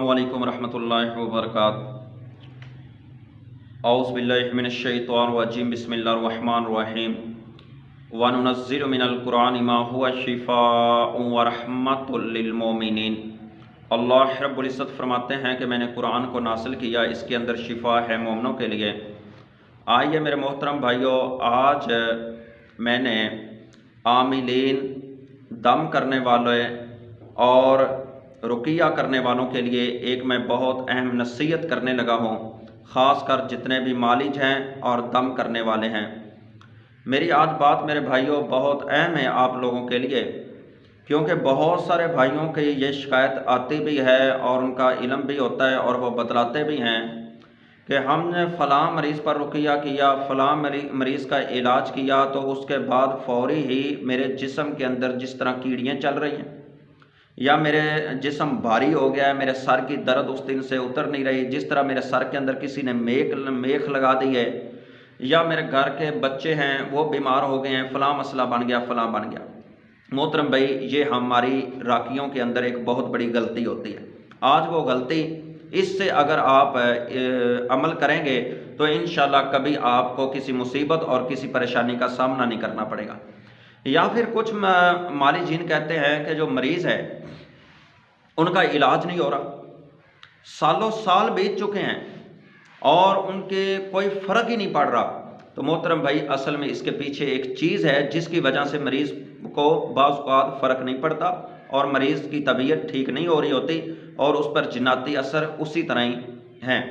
अस्सलामुअलैकुम रहमतुल्लाहि व बरकातुहू। औज़ु बिल्लाहि मिनश्शैतानिर्रजीम बिस्मिल्लाहिर्रहमानिर्रहीम। व नुनज़्ज़िलु मिनल कुरानि मा हुवा शिफ़ाउन व रहमतुल लिल मोमिनीन। अल्लाह रब्बुल इज़्ज़त फरमाते हैं कि मैंने कुरान को नासिल किया, इसके अंदर शिफा है मोमिनों के लिए। आइए मेरे मोहतरम भाइयों, आज मैंने आमिलीन, दम करने वाले और रुकिया करने वालों के लिए एक मैं बहुत अहम नसीहत करने लगा हूँ, ख़ासकर जितने भी मालिज हैं और दम करने वाले हैं। मेरी आज बात मेरे भाइयों बहुत अहम है आप लोगों के लिए, क्योंकि बहुत सारे भाइयों की ये शिकायत आती भी है और उनका इल्म भी होता है और वो बतलाते भी हैं कि हमने फ़लाँ मरीज़ पर रुकिया किया, फ़लाँ मरीज़ का इलाज किया तो उसके बाद फ़ौरी ही मेरे जिस्म के अंदर जिस तरह कीड़ियाँ चल रही हैं, या मेरे जिस्म भारी हो गया है, मेरे सर की दर्द उस दिन से उतर नहीं रही, जिस तरह मेरे सर के अंदर किसी ने मेख लगा दी है, या मेरे घर के बच्चे हैं वो बीमार हो गए हैं, फ़लाँ मसला बन गया, फ़लाँ बन गया। मोहतरम भाई, ये हमारी राखियों के अंदर एक बहुत बड़ी गलती होती है। आज वो गलती, इससे अगर आप अमल करेंगे तो इंशाल्लाह कभी आपको किसी मुसीबत और किसी परेशानी का सामना नहीं करना पड़ेगा। या फिर कुछ मालिजीन कहते हैं कि जो मरीज़ है उनका इलाज नहीं हो रहा, सालों साल बीत चुके हैं और उनके कोई फ़र्क ही नहीं पड़ रहा। तो मोहतरम भाई, असल में इसके पीछे एक चीज़ है जिसकी वजह से मरीज़ को बाज़ औक़ात फ़र्क नहीं पड़ता और मरीज़ की तबीयत ठीक नहीं हो रही होती और उस पर जिन्नाती असर उसी तरह ही हैं।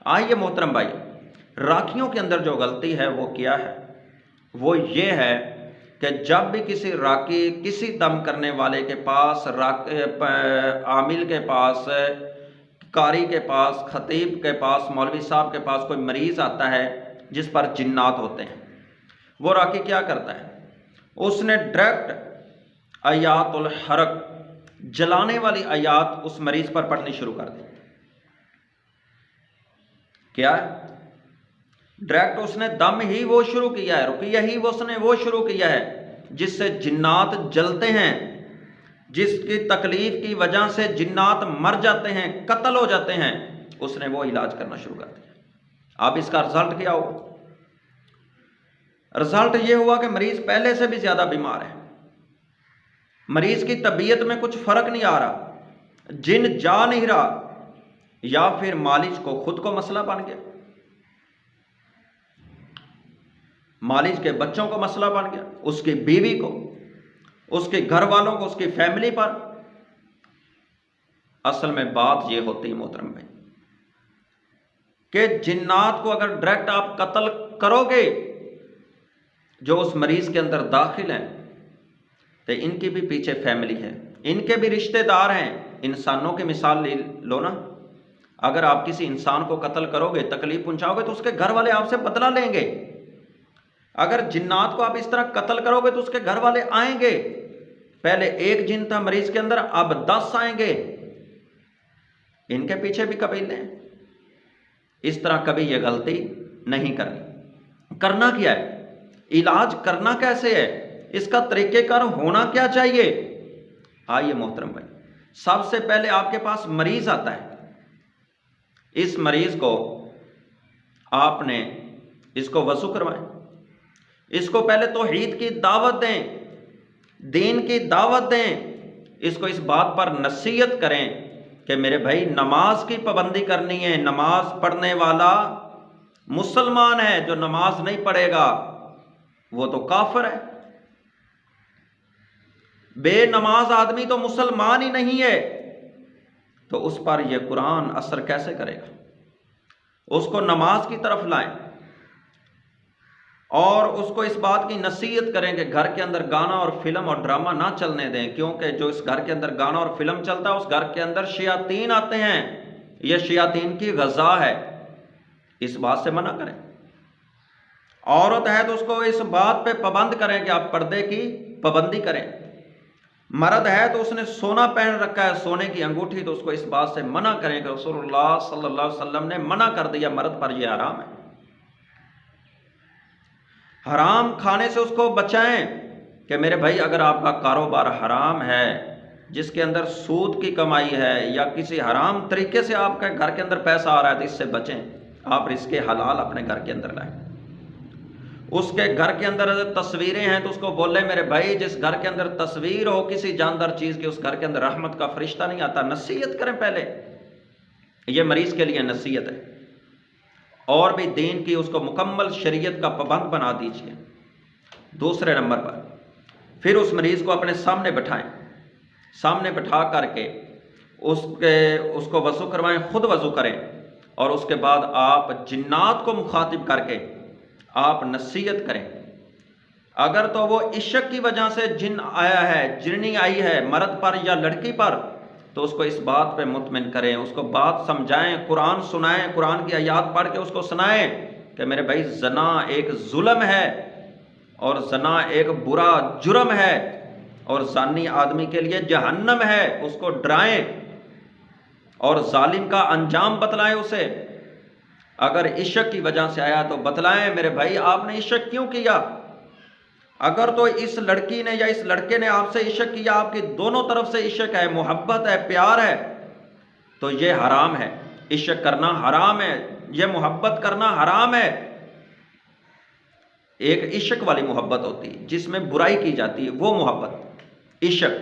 आइए मोहतरम भाई, राखियों के अंदर जो गलती है वो क्या है? वो ये है कि जब भी किसी राकी, किसी दम करने वाले के पास, आमिल के पास, कारी के पास, खतीब के पास, मौलवी साहब के पास कोई मरीज़ आता है जिस पर जिन्नात होते हैं, वो राकी क्या करता है? उसने डायरेक्ट आयातुल हरक, जलाने वाली आयात उस मरीज़ पर पढ़नी शुरू कर दी। क्या है? डायरेक्ट उसने दम ही वो शुरू किया है, रुकिया ही उसने वो शुरू किया है जिससे जिन्नात जलते हैं, जिसकी तकलीफ की वजह से जिन्नात मर जाते हैं, कत्ल हो जाते हैं, उसने वो इलाज करना शुरू कर दिया। अब इसका रिजल्ट क्या हुआ? रिजल्ट ये हुआ कि मरीज पहले से भी ज्यादा बीमार है, मरीज की तबीयत में कुछ फर्क नहीं आ रहा, जिन जा नहीं रहा, या फिर मालिज को खुद को मसला बन गया, मालिज के बच्चों को मसला बन गया, उसकी बीवी को, उसके घर वालों को, उसकी फैमिली पर। असल में बात यह होती है मोहतरम भाई कि जिन्नात को अगर डायरेक्ट आप कत्ल करोगे जो उस मरीज के अंदर दाखिल हैं, तो इनकी भी पीछे फैमिली है, इनके भी रिश्तेदार हैं। इंसानों की मिसाल ले लो ना, अगर आप किसी इंसान को कत्ल करोगे, तकलीफ पहुंचाओगे, तो उसके घर वाले आपसे बदला लेंगे। अगर जिन्नात को आप इस तरह कत्ल करोगे तो उसके घर वाले आएंगे। पहले एक जिन था मरीज के अंदर, अब 10 आएंगे। इनके पीछे भी कबीले हैं। इस तरह कभी यह गलती नहीं करनी। करना क्या है? इलाज करना कैसे है? इसका तरीकेकार होना क्या चाहिए? आइए मोहतरम भाई, सबसे पहले आपके पास मरीज आता है, इस मरीज को आपने इसको वज़ू करवाएं, इसको पहले तौहीद की दावत दें, दीन की दावत दें, इसको इस बात पर नसीहत करें कि मेरे भाई नमाज की पाबंदी करनी है। नमाज पढ़ने वाला मुसलमान है, जो नमाज नहीं पढ़ेगा वो तो काफिर है। बेनमाज आदमी तो मुसलमान ही नहीं है, तो उस पर यह कुरान असर कैसे करेगा? उसको नमाज की तरफ लाएं और उसको इस बात की नसीहत करें कि घर के अंदर गाना और फिल्म और ड्रामा ना चलने दें, क्योंकि जो इस घर के अंदर गाना और फिल्म चलता है उस घर के अंदर शयातीन आते हैं, यह शयातीन की ग़ज़ा है। इस बात से मना करें। औरत है तो उसको इस बात पे पाबंद करें कि आप पर्दे की पाबंदी करें। मर्द है तो उसने सोना पहन रखा है, सोने की अंगूठी, तो उसको इस बात से मना करें कि रसूलुल्लाह सल्लल्लाहु अलैहि वसल्लम ने मना कर दिया, मर्द पर यह हराम है। हराम खाने से उसको बचाएं कि मेरे भाई अगर आपका कारोबार हराम है, जिसके अंदर सूद की कमाई है या किसी हराम तरीके से आपके घर के अंदर पैसा आ रहा है, तो इससे बचें। आप रिज़्क़े हलाल अपने घर के अंदर लाएं। उसके घर के अंदर अगर तस्वीरें हैं तो उसको बोले मेरे भाई, जिस घर के अंदर तस्वीर हो किसी जानदार चीज़ की, उस घर के अंदर रहमत का फरिश्ता नहीं आता। नसीहत करें पहले, ये मरीज़ के लिए नसीहत है। और भी दीन की उसको मुकम्मल शरीयत का पाबंद बना दीजिए। दूसरे नंबर पर फिर उस मरीज़ को अपने सामने बैठाएं, सामने बैठा करके उसको वज़ू करवाएं, खुद वज़ू करें, और उसके बाद आप जिन्नात को मुखातिब करके आप नसीहत करें। अगर तो वो इश्क की वजह से जिन आया है, जिन्नी आई है मर्द पर या लड़की पर, तो उसको इस बात पे मुतमिन करें, उसको बात समझाएं, कुरान सुनाएं, कुरान की आयात पढ़ के उसको सुनाएं कि मेरे भाई जना एक जुल्म है और जना एक बुरा जुर्म है और जानी आदमी के लिए जहन्नम है। उसको डराएं और जालिम का अंजाम बतलाएं उसे। अगर इश्क की वजह से आया तो बतलाएं मेरे भाई आपने इश्क क्यों किया। अगर तो इस लड़की ने या इस लड़के ने आपसे इश्क किया, आपकी दोनों तरफ से इश्क है, मोहब्बत है, प्यार है, तो ये हराम है। इश्क करना हराम है, ये मोहब्बत करना हराम है। एक इश्क वाली मोहब्बत होती है जिसमें बुराई की जाती है, वो मोहब्बत इश्क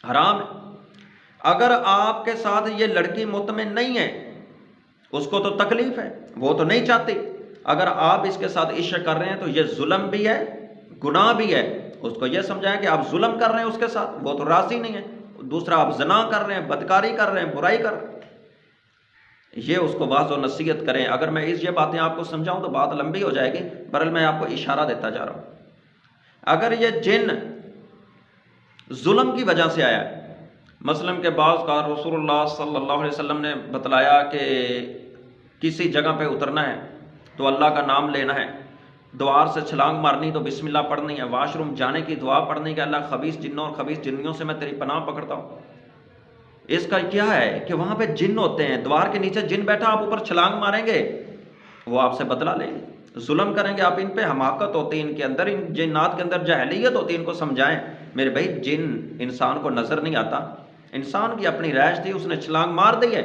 हराम है। अगर आपके साथ ये लड़की मुतमिन नहीं है, उसको तो तकलीफ है, वो तो नहीं चाहती, अगर आप इसके साथ इश्क कर रहे हैं तो ये जुल्म भी है, गुनाह भी है। उसको ये समझाएं कि आप जुल्म कर रहे हैं उसके साथ, वो तो राजी नहीं है। दूसरा, आप जना कर रहे हैं, बदकारी कर रहे हैं, बुराई कर रहे हैं। ये उसको वाज़ो नसीहत करें। अगर मैं ये बातें आपको समझाऊं तो बात लंबी हो जाएगी, बहरहाल मैं आपको इशारा देता जा रहा हूं। अगर ये जिन जुल्म की वजह से आया है, मसलन के बाज़ का रसूलुल्लाह सल्लल्लाहु अलैहि वसल्लम ने बतलाया कि किसी जगह पे उतरना है तो अल्लाह का नाम लेना है, द्वार से छलांग मारनी तो बिस्मिल्लाह पढ़नी है, वाशरूम जाने की दुआ पढ़नी कि अल्लाह खबीस जिन्नों और खबीस जिन्नियों से मैं तेरी पनाह पकड़ता हूँ। इसका क्या है कि वहाँ पे जिन्न होते हैं, द्वार के नीचे जिन बैठा, आप ऊपर छलांग मारेंगे, वो आपसे बदला लेंगे, जुल्म करेंगे आप इन पे। हमाकत होती है इनके अंदर, इन जिन्नात के अंदर जहलियत होती है। इनको समझाएं मेरे भाई, जिन इंसान को नज़र नहीं आता, इंसान की अपनी रैश थी, उसने छलांग मार दी है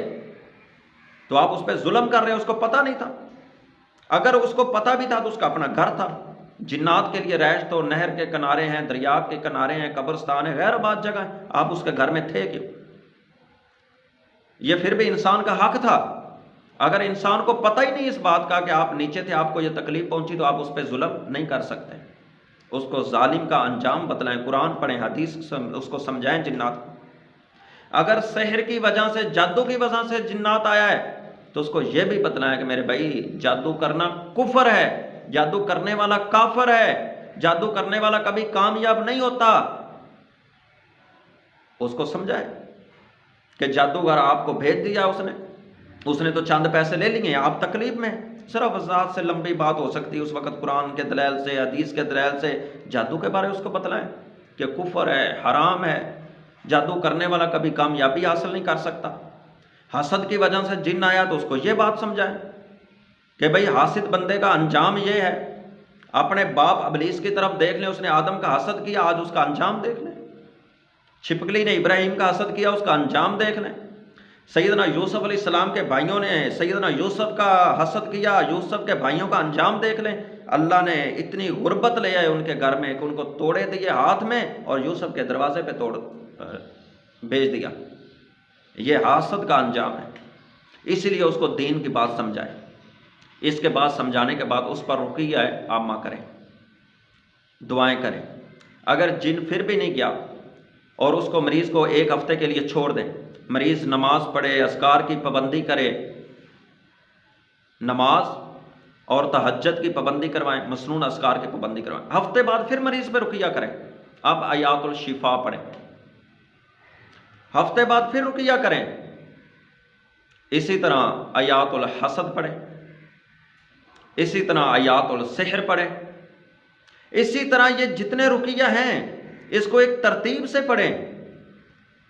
तो आप उस पर जुल्म कर रहे हैं, उसको पता नहीं था। अगर उसको पता भी था तो उसका अपना घर था। जिन्नात के लिए रैश तो नहर के किनारे हैं, दरिया के किनारे हैं, कब्रिस्तान है, गैर आबाद जगह है, आप उसके घर में थे क्यों? ये फिर भी इंसान का हक था। अगर इंसान को पता ही नहीं इस बात का कि आप नीचे थे, आपको ये तकलीफ पहुंची, तो आप उस पर जुल्म नहीं कर सकते। उसको जालिम का अंजाम बतलाएं, कुरान पढ़ें, हदीस उसको समझाएं जिन्नात। अगर सहर की वजह से, जादू की वजह से जिन्नात आया है तो उसको यह भी बतलाएं कि मेरे भाई जादू करना कुफर है, जादू करने वाला काफिर है, जादू करने वाला कभी कामयाब नहीं होता। उसको समझाए कि जादूगर आपको भेज दिया उसने तो चंद पैसे ले लिए, आप तकलीफ में। सिर्फ वजाहत से लंबी बात हो सकती है, उस वक्त कुरान के दलाल से, हदीस के दलाल से जादू के बारे में उसको बतलाएं कि कुफर है, हराम है, जादू करने वाला कभी कामयाबी हासिल नहीं कर सकता। हसद की वजह से जिन आया तो उसको ये बात समझाएं कि भाई हासिद बंदे का अंजाम ये है। अपने बाप अबलीस की तरफ देख लें, उसने आदम का हसद किया, आज उसका अंजाम देख लें। छिपकली ने इब्राहिम का हसद किया, उसका अंजाम देख लें। सैयदना यूसुफ अलैहिस्सलाम के भाइयों ने सैयदना यूसुफ का हसद किया, यूसुफ के भाइयों का अंजाम देख लें। अल्लाह ने इतनी गुर्बत ले आए उनके घर में कि उनको तोड़े दिए हाथ में और यूसुफ के दरवाजे पे तोड़ भेज दिया। ये हसद का अंजाम है। इसलिए उसको दीन की बात समझाए। इसके बाद समझाने के बाद उस पर रुकिया है आमा करें, दुआएं करें। अगर जिन फिर भी नहीं गया और उसको मरीज़ को 1 हफ्ते के लिए छोड़ दें, मरीज़ नमाज पढ़े, अस्कार की पाबंदी करे, नमाज और तहज्जुद की पाबंदी करवाएं, मसनून अस्कार की पाबंदी करवाएं। हफ्ते बाद फिर मरीज़ पे रुकिया करें। अब आयातुल शिफा पढ़ें, हफ्ते बाद फिर रुकिया करें। इसी तरह आयातुल हसद पढ़ें, इसी तरह आयातुल सिहर पढ़ें। इसी तरह ये जितने रुकिया हैं इसको एक तरतीब से पढ़ें।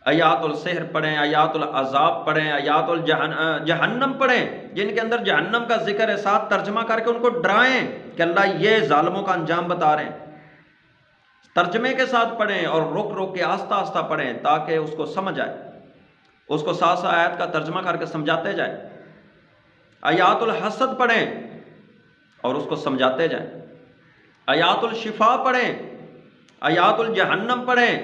आयातुल सिहर पढ़ें, आयातुल अजाब पढ़ें, आयातुल जहन्नम पढ़ें, जिनके अंदर जहन्नम का जिक्र है, साथ तर्जमा करके उनको डराएं कि अल्लाह ये जालिमों का अंजाम बता रहे हैं। तर्जमे के साथ पढ़ें और रुक रुक के आस्ता आस्ता पढ़ें ताकि उसको समझ आए। उसको साथ साथ आयत का तर्जमा करके समझाते जाए। आयातुल हसद पढ़ें और उसको समझाते जाएं। आयातुल शिफा पढ़ें, आयातुल जहन्नम पढ़ें,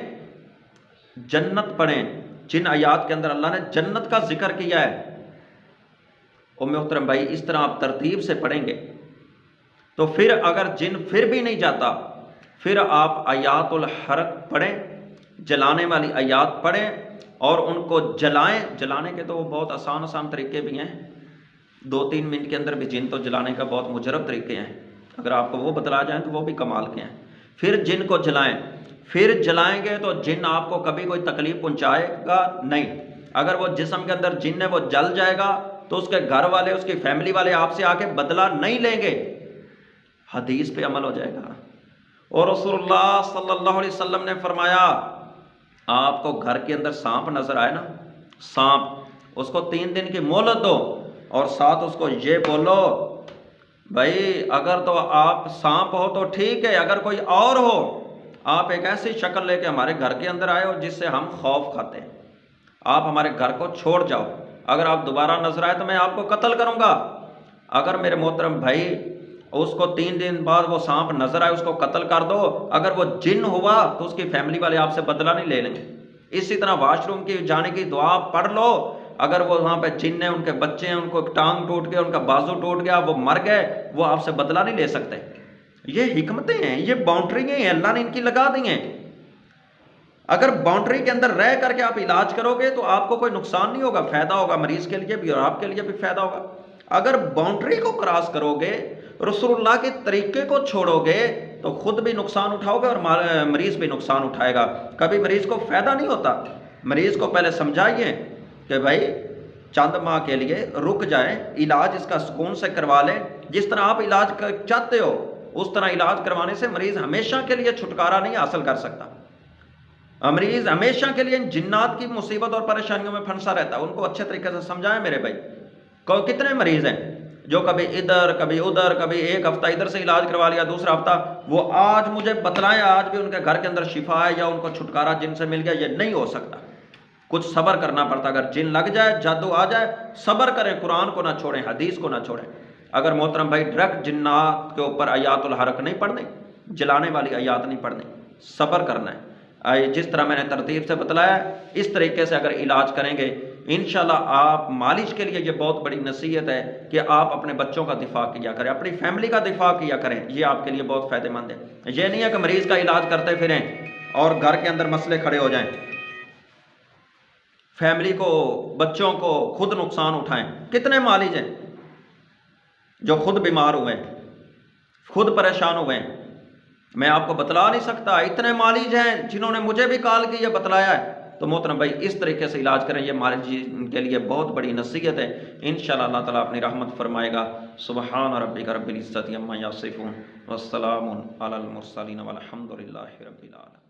जन्नत पढ़ें। जिन आयात के अंदर अल्लाह ने जन्नत का जिक्र किया है, मोहतरम भाई, इस तरह आप तरतीब से पढ़ेंगे तो फिर अगर जिन फिर भी नहीं जाता, फिर आप आयातुल हरक पढ़ें, जलाने वाली आयात पढ़ें और उनको जलाएं। जलाने के तो बहुत आसान आसान तरीके भी हैं, 2-3 मिनट के अंदर भी जिन तो जलाने का बहुत मुजरब तरीके हैं। अगर आपको वो बतला जाएं तो वो भी कमाल के हैं। फिर जिन को जलाएं, फिर जलाएंगे तो जिन आपको कभी कोई तकलीफ पहुंचाएगा नहीं। अगर वो जिस्म के अंदर जिन है वो जल जाएगा तो उसके घर वाले, उसकी फैमिली वाले आपसे आके बदला नहीं लेंगे, हदीस पे अमल हो जाएगा। और रसूलुल्लाह सल्लल्लाहु अलैहि वसल्लम ने फरमाया, आपको घर के अंदर सांप नजर आए ना, सांप, उसको 3 दिन की मोहलत दो और साथ उसको ये बोलो, भाई अगर तो आप सांप हो तो ठीक है, अगर कोई और हो, आप एक ऐसी शक्ल लेके हमारे घर के अंदर आए हो जिससे हम खौफ खाते हैं, आप हमारे घर को छोड़ जाओ। अगर आप दोबारा नजर आए तो मैं आपको कत्ल करूंगा। अगर मेरे मोहतरम भाई उसको 3 दिन बाद वो सांप नजर आए, उसको कत्ल कर दो। अगर वो जिन हुआ तो उसकी फैमिली वाले आपसे बदला नहीं ले लेंगे। इसी तरह वॉशरूम की जाने की दुआ पढ़ लो, अगर वो वहाँ पे जिन है, उनके बच्चे हैं, उनको टांग टूट गया, उनका बाजू टूट गया, वो मर गए, वो आपसे बदला नहीं ले सकते। ये हिकमतें हैं, ये बाउंड्री हैं, अल्लाह ने इनकी लगा दी हैं। अगर बाउंड्री के अंदर रह करके आप इलाज करोगे तो आपको कोई नुकसान नहीं होगा, फायदा होगा मरीज के लिए भी और आपके लिए भी फायदा होगा। अगर बाउंड्री को क्रॉस करोगे, रसूलुल्लाह के तरीके को छोड़ोगे तो खुद भी नुकसान उठाओगे और मरीज भी नुकसान उठाएगा। कभी मरीज को फायदा नहीं होता। मरीज को पहले समझाइए कि भाई चंद माह के लिए रुक जाए, इलाज इसका सुकून से करवा लें। जिस तरह आप इलाज चाहते हो उस तरह इलाज करवाने से मरीज हमेशा के लिए छुटकारा नहीं हासिल कर सकता। मरीज हमेशा के लिए जिन्नात की मुसीबत और परेशानियों में फंसा रहता है। उनको अच्छे तरीके से समझाएं मेरे भाई। कितने मरीज हैं जो कभी इधर कभी उधर, कभी एक हफ्ता इधर से इलाज करवा लिया, दूसरा हफ्ता वो आज मुझे बतलाएं आज भी उनके घर के अंदर शिफा है या उनको छुटकारा जिनसे मिल गया। ये नहीं हो सकता, कुछ सब्र करना पड़ता। अगर जिन लग जाए, जादू आ जाए, सब्र करें, कुरान को ना छोड़ें, हदीस को ना छोड़ें। अगर मोहतरम भाई डायरेक्ट जिन्नात के ऊपर आयातुल हरक नहीं पढ़ने, जलाने वाली आयात नहीं पढ़नी, सब्र करना है। जिस तरह मैंने तरतीब से बतलाया इस तरीके से अगर इलाज करेंगे इंशाल्लाह आप, मालिश के लिए ये बहुत बड़ी नसीहत है कि आप अपने बच्चों का दिफा किया करें, अपनी फैमिली का दिफा किया करें। ये आपके लिए बहुत फ़ायदेमंद है। ये नहीं है कि मरीज़ का इलाज करते फिरें और घर के अंदर मसले खड़े हो जाएं, फैमिली को, बच्चों को खुद नुकसान उठाएं। कितने मालिज हैं जो खुद बीमार हुए हैं, खुद परेशान हुए हैं, मैं आपको बतला नहीं सकता। इतने मालिज हैं जिन्होंने मुझे भी कॉल की, बतलाया है। तो मोहतरम भाई इस तरीके से इलाज करें, ये मालिज के लिए बहुत बड़ी नसीहत है। इंशाअल्लाह अल्लाह ताला अपनी रहमत फरमाएगा। सुबहान रब्बिक रब्बिल इज्जति अम्मा यसिफून वस्सलामुन अलल मुरसलीन वल्हम्दुलिल्लाहि रब्बिल आलमीन।